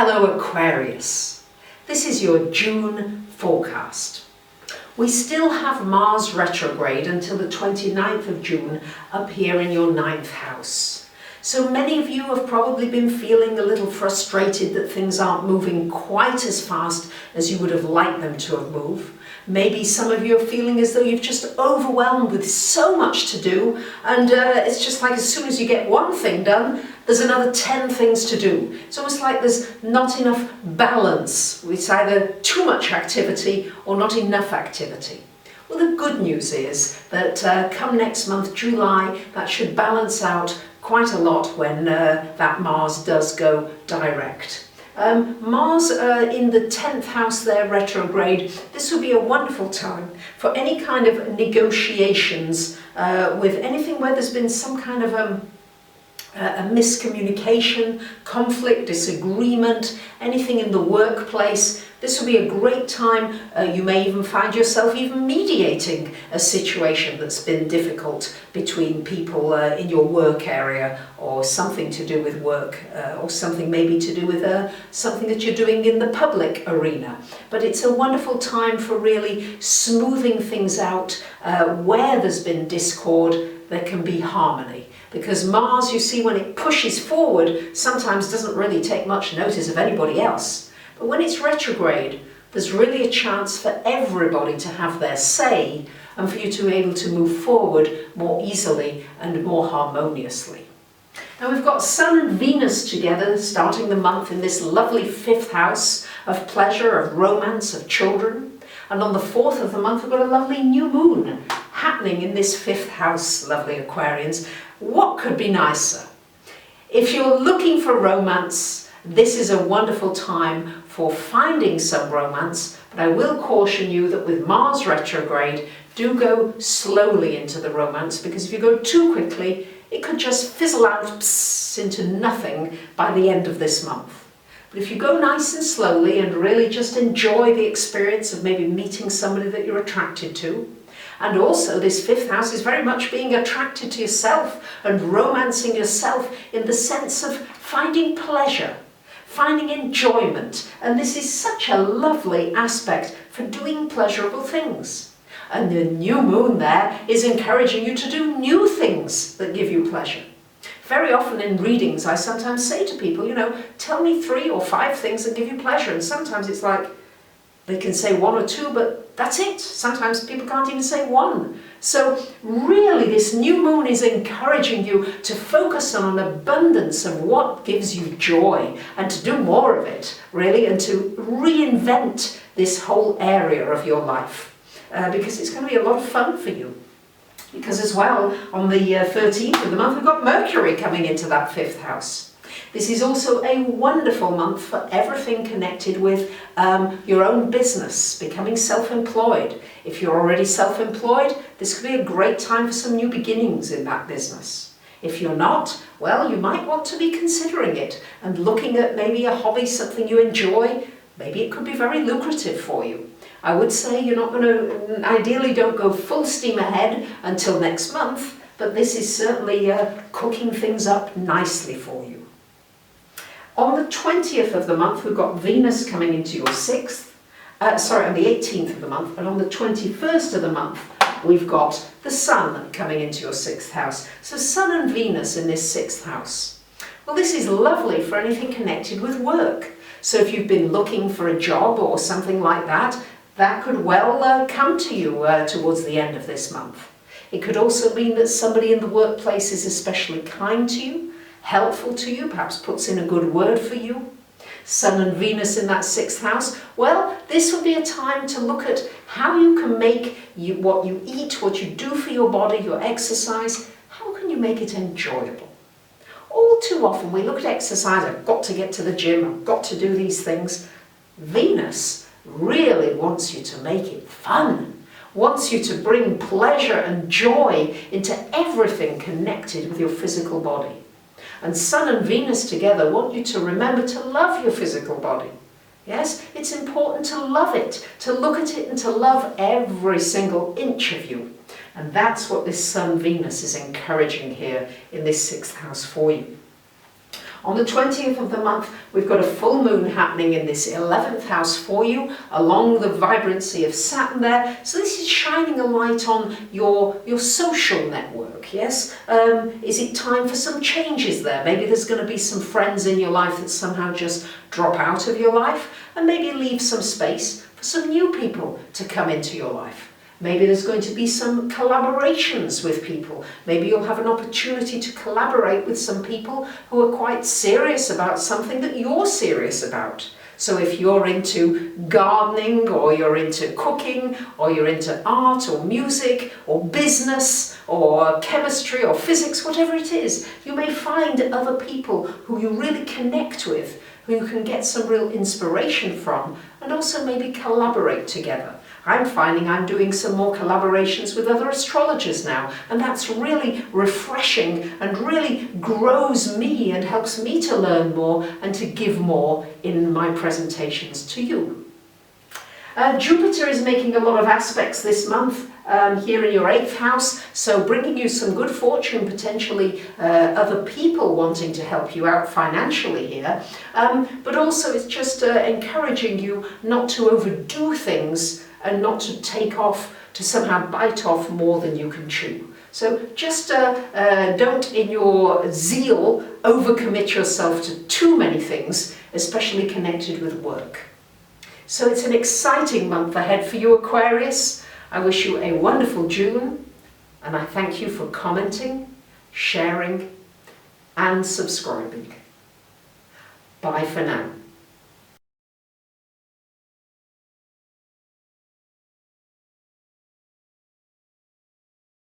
Hello Aquarius, this is your June forecast. We still have Mars retrograde until the 29th of June up here in your 9th house. So many of you have probably been feeling a little frustrated that things aren't moving quite as fast as you would have liked them to have moved. Maybe some of you are feeling as though you've just overwhelmed with so much to do, and it's just like as soon as you get one thing done, there's another 10 things to do. It's almost like there's not enough balance. It's either too much activity or not enough activity. Well, the good news is that come next month, July, that should balance out quite a lot when that Mars does go direct. Mars in the 10th house there, retrograde, this will be a wonderful time for any kind of negotiations with anything where there's been some kind of a miscommunication, conflict, disagreement, anything in the workplace. This will be a great time. You may even find yourself even mediating a situation that's been difficult between people in your work area, or something to do with work, or something maybe to do with something that you're doing in the public arena. But it's a wonderful time for really smoothing things out. Where there's been discord, there can be harmony. Because Mars, you see, when it pushes forward, sometimes doesn't really take much notice of anybody else. But when it's retrograde, there's really a chance for everybody to have their say and for you to be able to move forward more easily and more harmoniously. Now we've got Sun and Venus together starting the month in this lovely 5th house of pleasure, of romance, of children. And on the 4th of the month we've got a lovely new moon happening in this 5th house, lovely Aquarians. What could be nicer? If you're looking for romance, this is a wonderful time for finding some romance, but I will caution you that with Mars retrograde, do go slowly into the romance, because if you go too quickly, it could just fizzle out into nothing by the end of this month. But if you go nice and slowly and really just enjoy the experience of maybe meeting somebody that you're attracted to, and also this 5th house is very much being attracted to yourself and romancing yourself in the sense of finding pleasure, finding enjoyment. And this is such a lovely aspect for doing pleasurable things. And the new moon there is encouraging you to do new things that give you pleasure. Very often in readings, I sometimes say to people, you know, tell me 3 or 5 things that give you pleasure. And sometimes it's like, they can say 1 or 2, but that's it. Sometimes people can't even say 1. So really this new moon is encouraging you to focus on an abundance of what gives you joy and to do more of it, really, and to reinvent this whole area of your life. Because it's going to be a lot of fun for you. Because as well, on the 13th of the month, we've got Mercury coming into that 5th house. This is also a wonderful month for everything connected with your own business, becoming self-employed. If you're already self-employed, this could be a great time for some new beginnings in that business. If you're not, well, you might want to be considering it and looking at maybe a hobby, something you enjoy. Maybe it could be very lucrative for you. I would say you're not going to, ideally don't go full steam ahead until next month, but this is certainly cooking things up nicely for you. On the 20th of the month, we've got Venus coming into your 6th, on the 18th of the month, and on the 21st of the month, we've got the Sun coming into your 6th house. So Sun and Venus in this 6th house. Well, this is lovely for anything connected with work. So if you've been looking for a job or something like that, that could well come to you towards the end of this month. It could also mean that somebody in the workplace is especially kind to you, helpful to you, perhaps puts in a good word for you. Sun and Venus in that 6th house, well, this would be a time to look at how you can make what you eat, what you do for your body, your exercise, how can you make it enjoyable? All too often we look at exercise, I've got to get to the gym, I've got to do these things. Venus really wants you to make it fun, wants you to bring pleasure and joy into everything connected with your physical body. And Sun and Venus together want you to remember to love your physical body. Yes, it's important to love it, to look at it and to love every single inch of you. And that's what this Sun-Venus is encouraging here in this 6th house for you. On the 20th of the month, we've got a full moon happening in this 11th house for you, along the vibrancy of Saturn there. So this is shining a light on your social network, yes? Is it time for some changes there? Maybe there's going to be some friends in your life that somehow just drop out of your life, and maybe leave some space for some new people to come into your life. Maybe there's going to be some collaborations with people. Maybe you'll have an opportunity to collaborate with some people who are quite serious about something that you're serious about. So if you're into gardening, or you're into cooking, or you're into art or music or business or chemistry or physics, whatever it is, you may find other people who you really connect with, who you can get some real inspiration from, and also maybe collaborate together. I'm finding I'm doing some more collaborations with other astrologers now, and that's really refreshing and really grows me and helps me to learn more and to give more in my presentations to you. Jupiter is making a lot of aspects this month here in your 8th house, so bringing you some good fortune, potentially other people wanting to help you out financially here, but also it's just encouraging you not to overdo things and not to take off, to somehow bite off more than you can chew. So just don't, in your zeal, overcommit yourself to too many things, especially connected with work. So it's an exciting month ahead for you, Aquarius. I wish you a wonderful June, and I thank you for commenting, sharing, and subscribing. Bye for now.